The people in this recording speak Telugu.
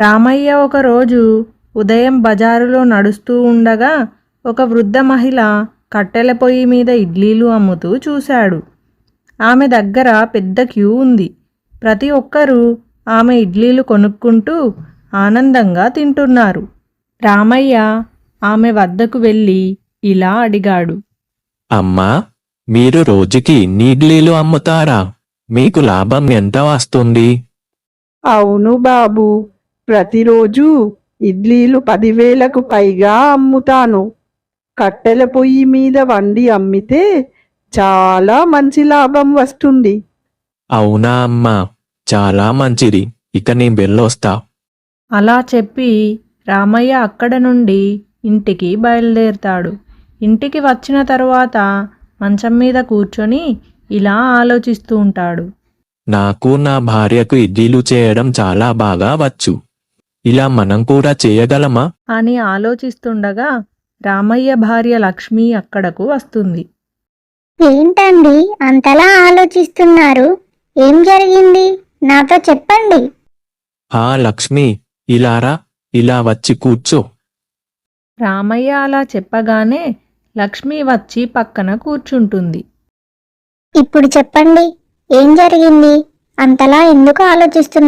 రామయ్య ఒకరోజు ఉదయం బజారులో నడుస్తూ ఉండగా ఒక వృద్ధ మహిళ కట్టెల పొయ్యి మీద ఇడ్లీలు అమ్ముతూ చూశాడు. ఆమె దగ్గర పెద్ద క్యూ ఉంది. ప్రతి ఒక్కరూ ఆమె ఇడ్లీలు కొనుక్కుంటూ ఆనందంగా తింటున్నారు. రామయ్య ఆమె వద్దకు వెళ్ళి ఇలా అడిగాడు. అమ్మా, మీరు రోజుకి ఇన్ని ఇడ్లీలు అమ్ముతారా? మీకు లాభం ఎంత వస్తుంది? అవును బాబు, ప్రతిరోజు ఇడ్లీలు 10,000కు పైగా అమ్ముతాను. కట్టెల పొయ్యి మీద వండి అమ్మితే చాలా మంచి లాభం వస్తుంది. అవునా అమ్మా, చాలా మంచిది. ఇక నేను వెళ్ళొస్తా. అలా చెప్పి రామయ్య అక్కడ నుండి ఇంటికి బయలుదేరతాడు. ఇంటికి వచ్చిన తరువాత మంచం మీద కూర్చొని ఇలా ఆలోచిస్తూ ఉంటాడు. నాకు నా భార్యకు ఇడ్లీలు చేయడం చాలా బాగా వచ్చు. ఇలా మనం కూడా చేయగలమా? అని ఆలోచిస్తుండగా రామయ్య భార్య లక్ష్మి అక్కడకు వస్తుంది. ఏంటండి అంతలా ఆలోచిస్తున్నారు? ఏం జరిగింది? నాతో చెప్పండి. లక్ష్మి, ఇలారా, ఇలా వచ్చి కూర్చో. రామయ్య అలా చెప్పగానే లక్ష్మి వచ్చి పక్కన కూర్చుంటుంది. ఇప్పుడు చెప్పండి, ఏం జరిగింది? అంతలా ఎందుకు ఆలోచిస్తున్నారు?